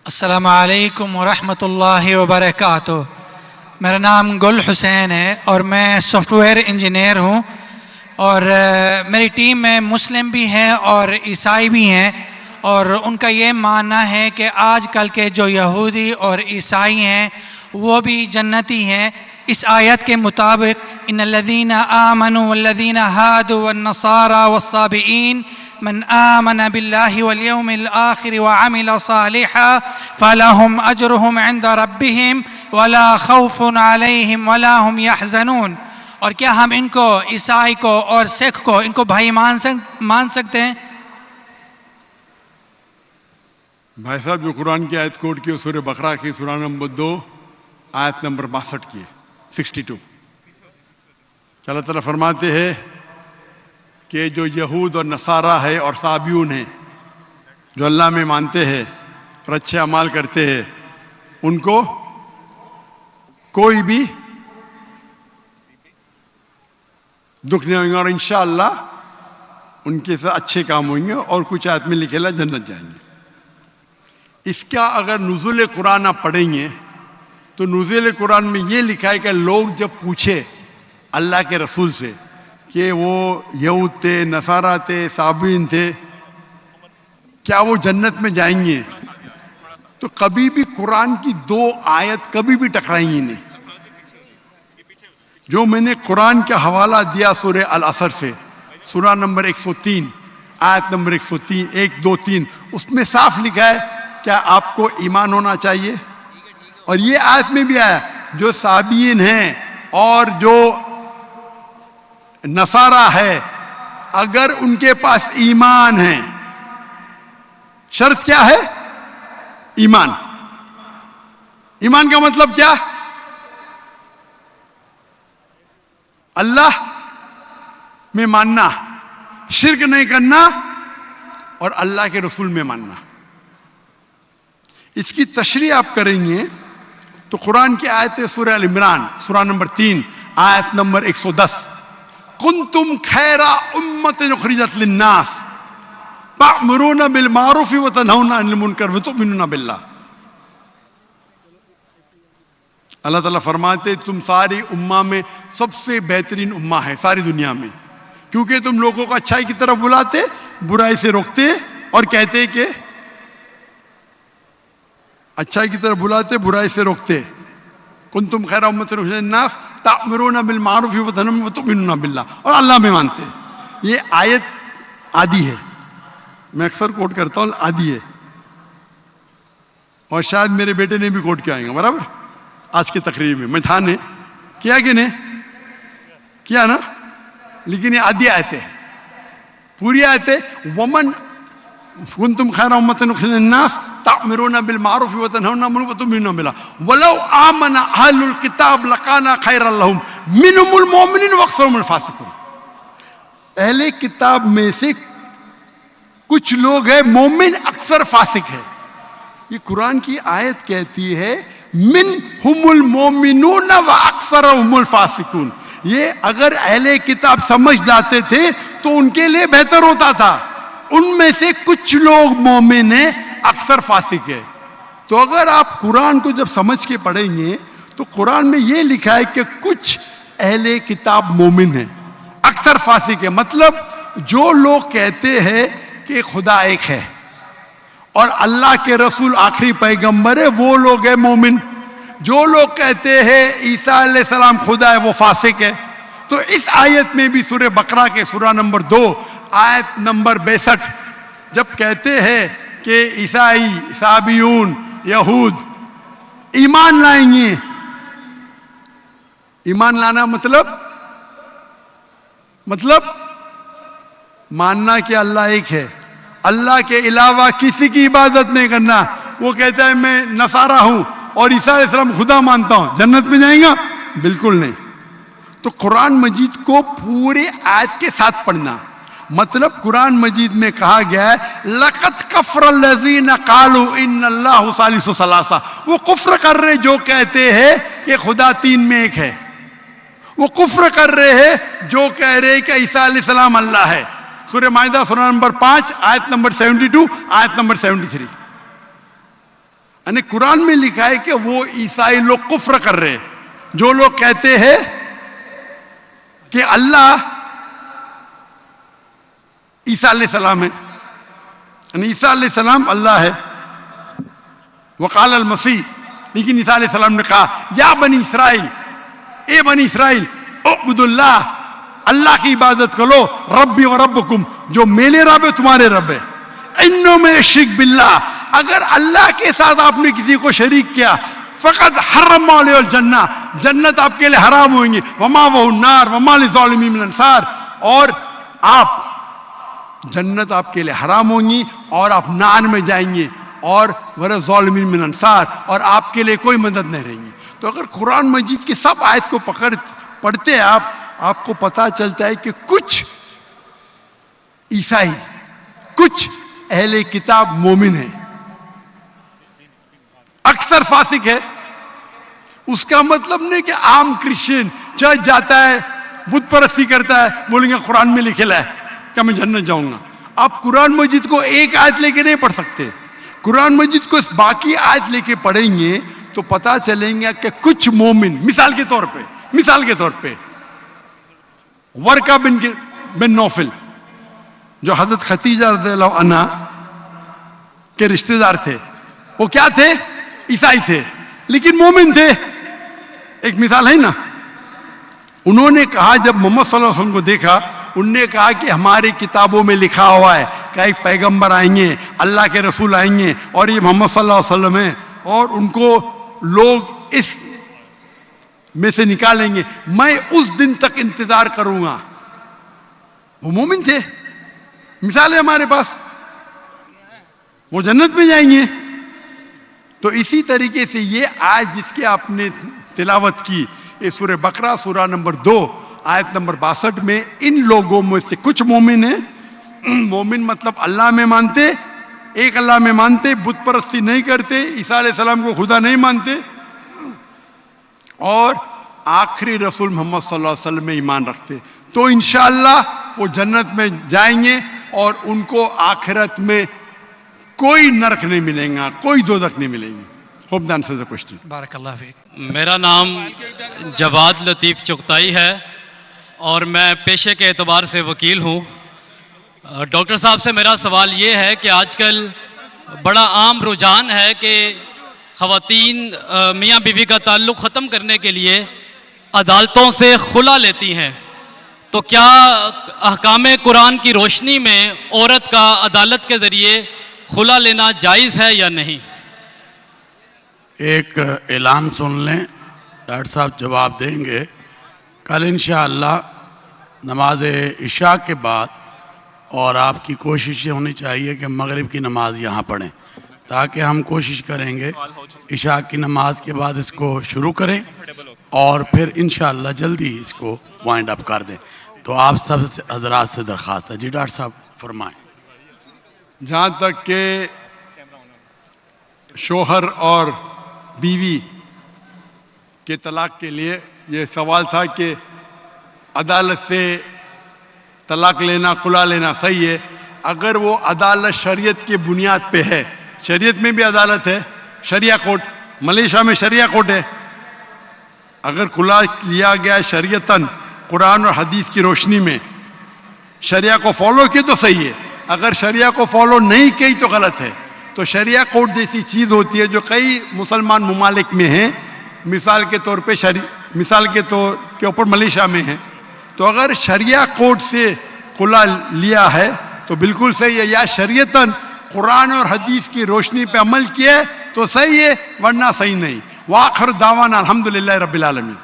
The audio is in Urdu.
السلام علیکم ورحمۃ اللہ وبرکاتہ۔ میرا نام گل حسین ہے اور میں سافٹ ویئر انجینئر ہوں، اور میری ٹیم میں مسلم بھی ہیں اور عیسائی بھی ہیں، اور ان کا یہ ماننا ہے کہ آج کل کے جو یہودی اور عیسائی ہیں وہ بھی جنتی ہیں۔ اس آیت کے مطابق ان الذین آمنوا والذین ہادوا والنصارى والصابئین من آمن باللہ والیوم الآخر وعمل صالحا فلہم اجرہم عند ربہم ولا خوف علیہم ولا ہم یحزنون۔ اور کیا ہم ان کو، عیسائی کو اور سکھ کو، ان کو بھائی مان سکتے ہیں؟ بھائی صاحب جو قرآن کی آیت کوٹ کی سورہ بقرہ کی سورہ نمبر 2 آیت نمبر 62 کی 62 کہ اللہ تعالیٰ فرماتے ہیں کہ جو یہود اور نصارہ ہے اور صابیون ہیں، جو اللہ میں مانتے ہیں اور اچھے اعمال کرتے ہیں، ان کو کوئی بھی دکھ نہیں ہوگا اور انشاءاللہ ان کے ساتھ اچھے کام ہوئیں گے، اور کچھ آیت میں لکھے اللہ جنت جائیں گے۔ اس کا اگر نزول قرآن آپ پڑھیں گے تو نزول قرآن میں یہ لکھا ہے کہ لوگ جب پوچھے اللہ کے رسول سے کہ وہ یہود تھے، نصارہ تھے، صابئین تھے، کیا وہ جنت میں جائیں گے، تو کبھی بھی قرآن کی 2 آیت کبھی بھی ٹکرائیں گی نہیں۔ جو میں نے قرآن کا حوالہ دیا سورہ العصر سے، سورہ نمبر 103 آیت نمبر 103 1 2 3، اس میں صاف لکھا ہے کیا آپ کو ایمان ہونا چاہیے، اور یہ آیت میں بھی آیا جو صابئین ہیں اور جو نصارہ ہے اگر ان کے پاس ایمان ہے، شرط کیا ہے؟ ایمان۔ ایمان کا مطلب کیا؟ اللہ میں ماننا، شرک نہیں کرنا، اور اللہ کے رسول میں ماننا۔ اس کی تشریح آپ کریں گے تو قرآن کی آیت سورہ ال عمران سورہ نمبر 3 آیت نمبر 110، کنتم خیر امۃ اخرجت للناس تأمرون بالمعروف وتنہون عن المنکر وتؤمنون باللہ۔ اللہ تعالیٰ فرماتے تم ساری امہ میں سب سے بہترین امہ ہے ساری دنیا میں، کیونکہ تم لوگوں کو اچھائی کی طرف بلاتے، برائی سے روکتے، اور کہتے کہ اچھائی کی طرف بلاتے، برائی سے روکتے۔ کنتم خیر امۃ اخرجت للناس تأمرون بالمعروف وتؤمنون باللہ، اور اللہ میں مانتے۔ یہ آیت عادی ہے، میں اکثر کوٹ کرتا ہوں، عادی ہے، اور شاید میرے بیٹے نے بھی کوٹ کیا آئیں گا برابر آج کی تقریر میں تھا نے کیا کہ نہیں کیا نا، لیکن یہ آدھی آیت ہے، پوری آیت ہے۔ ومن کنتم خیر امۃ اخرجت للناس تأمرون بالمعروف وتنہون عن المنکر وتؤمنون باللہ ولو آمن اہل الکتاب لکان خیرا لہم منہم المؤمنون واکثرہم الفاسقون۔ اہل کتاب میں سے کچھ لوگ ہیں مومن، اکثر فاسق ہے۔ یہ قرآن کی آیت کہتی ہے منہم المؤمنون واکثرہم الفاسقون۔ یہ اگر اہل کتاب سمجھ جاتے تھے تو ان کے لیے بہتر ہوتا تھا، ان میں سے کچھ لوگ مومن ہیں، اکثر فاسق ہے۔ تو اگر آپ قرآن کو جب سمجھ کے پڑھیں گے تو قرآن میں یہ لکھا ہے کہ کچھ اہل کتاب مومن ہیں، اکثر فاسق ہے۔ مطلب جو لوگ کہتے ہیں کہ خدا ایک ہے اور اللہ کے رسول آخری پیغمبر ہے، وہ لوگ ہیں مومن۔ جو لوگ کہتے ہیں عیسیٰ علیہ السلام خدا ہے، وہ فاسق ہے۔ تو اس آیت میں بھی سورہ بقرہ کے سورہ نمبر 2 آیت نمبر 62 جب کہتے ہیں کہ عیسائی، صابیون، یہود ایمان لائیں گے، ایمان لانا مطلب ماننا کہ اللہ ایک ہے، اللہ کے علاوہ کسی کی عبادت نہیں کرنا۔ وہ کہتا ہے میں نصارہ ہوں اور عیسیٰ علیہ السلام خدا مانتا ہوں، جنت میں جائیں گا؟ بالکل نہیں۔ تو قرآن مجید کو پورے آیت کے ساتھ پڑھنا، مطلب قرآن مجید میں کہا گیا ہے لَقَدْ كَفَرَ الَّذِينَ قَالُوا إِنَّ اللَّهُ ثَالِثُ ثَلَاثَةٍ۔ وہ کفر کر رہے جو کہتے ہیں کہ خدا 3 میں ایک ہے، وہ کفر کر رہے ہیں جو کہہ رہے کہ عیسیٰ علیہ السلام اللہ ہے۔ سورہ مائدہ سورہ نمبر 5 آیت نمبر 72 آیت نمبر 73۔ یعنی قرآن میں لکھا ہے کہ وہ عیسائی لوگ کفر کر رہے ہیں. جو لوگ کہتے ہیں کہ اللہ عیسیٰ علیہ السلام ہے, یعنی عیسیٰ علیہ السلام اللہ ہے, وقال المسیح, لیکن عیسیٰ علیہ السلام نے کہا یا بنی اسرائیل, اے بنی اسرائیل, اعبدوا اللہ, اللہ کی عبادت کرو, ربی و ربکم, جو میرے رب ہے تمہارے رب ہے. انہوں میں شرک باللہ, اگر اللہ کے ساتھ آپ نے کسی کو شریک کیا, فقط حرم علیہ الجنہ, جنت آپ کے لیے حرام ہوئیں گے, وما وہ النار وما للظالمین من انصار, اور آپ جنت آپ کے لیے حرام ہوں گی اور آپ نار میں جائیں گے, اور ور ظالمین من انصار, اور آپ کے لیے کوئی مدد نہیں رہیں گی. تو اگر قرآن مجید کی سب آیت کو پڑھتے ہیں آپ کو پتا چلتا ہے کہ کچھ عیسائی, کچھ اہل کتاب مومن ہیں, اکثر فاسق ہے. اس کا مطلب نہیں کہ عام کرسچن چرچ جاتا ہے, بت پرستی کرتا ہے, بولیں گے قرآن میں لکھا ہے کہ میں جنت جاؤں گا. آپ قرآن مجید کو ایک آیت لے کے نہیں پڑھ سکتے. قرآن مجید کو باقی آیت لے کے پڑھیں گے تو پتا چلیں گے کہ کچھ مومن, مثال کے طور پہ ورقہ بن نوفل, جو حضرت خدیجہ رضی اللہ عنہا کے رشتہ دار تھے, وہ کیا تھے؟ عیسائی تھے لیکن مومن تھے. ایک مثال ہے نا. انہوں نے کہا, جب محمد صلی اللہ علیہ وسلم کو دیکھا, انہوں نے کہا کہ ہماری کتابوں میں لکھا ہوا ہے کہ ایک پیغمبر آئیں گے, اللہ کے رسول آئیں گے, اور یہ محمد صلی اللہ علیہ وسلم ہیں, اور ان کو لوگ اس میں سے نکالیں گے, میں اس دن تک انتظار کروں گا. وہ مومن تھے. مثال ہے ہمارے پاس, وہ جنت میں جائیں گے. تو اسی طریقے سے یہ آیت جس کی آپ نے تلاوت کی, یہ سورہ بقرہ سورہ نمبر 2 آیت نمبر 62 میں, ان لوگوں میں سے کچھ مومن ہیں. مومن مطلب اللہ میں مانتے, ایک اللہ میں مانتے, بت پرستی نہیں کرتے, عیسیٰ علیہ السلام کو خدا نہیں مانتے, اور آخری رسول محمد صلی اللہ علیہ وسلم میں ایمان رکھتے. تو انشاءاللہ وہ جنت میں جائیں گے, اور ان کو آخرت میں کوئی نرک نہیں ملے گا, کوئی دوزخ نہیں ملے گی. Hope the answer the question. بارک اللہ فیک. میرا نام جواد لطیف چغتائی ہے اور میں پیشے کے اعتبار سے وکیل ہوں. ڈاکٹر صاحب سے میرا سوال یہ ہے کہ آج کل بڑا عام رجحان ہے کہ خواتین میاں بیوی کا تعلق ختم کرنے کے لیے عدالتوں سے خلا لیتی ہیں, تو کیا احکام قرآن کی روشنی میں عورت کا عدالت کے ذریعے خلا لینا جائز ہے یا نہیں؟ ایک اعلان سن لیں, ڈاکٹر صاحب جواب دیں گے. کل انشاءاللہ نماز عشاء کے بعد, اور آپ کی کوشش یہ ہونی چاہیے کہ مغرب کی نماز یہاں پڑھیں, تاکہ ہم کوشش کریں گے عشاء کی نماز کے بعد اس کو شروع کریں اور پھر انشاءاللہ جلدی اس کو وائنڈ اپ کر دیں. تو آپ سب حضرات سے درخواست ہے. جی ڈاکٹر صاحب فرمائیں. جہاں تک کہ شوہر اور بیوی کے طلاق کے لیے یہ سوال تھا کہ عدالت سے طلاق لینا, خلا لینا صحیح ہے اگر وہ عدالت شریعت کی بنیاد پہ ہے. شریعت میں بھی عدالت ہے, شریعہ کورٹ, ملیشیا میں شریعہ کورٹ ہے. اگر خلا لیا گیا شریعتاً قرآن اور حدیث کی روشنی میں, شریعہ کو فالو کی تو صحیح ہے, اگر شریعہ کو فالو نہیں کی تو غلط ہے. تو شریعہ کورٹ جیسی چیز ہوتی ہے جو کئی مسلمان ممالک میں ہیں, مثال کے طور پہ مثال کے طور کے اوپر ملیشیا میں ہے. تو اگر شریعہ کورٹ سے خلا لیا ہے تو بالکل صحیح ہے, یا شریعتاً قرآن اور حدیث کی روشنی پہ عمل کیے تو صحیح ہے, ورنہ صحیح نہیں. وآخر دعوانا الحمدللہ رب العالمین.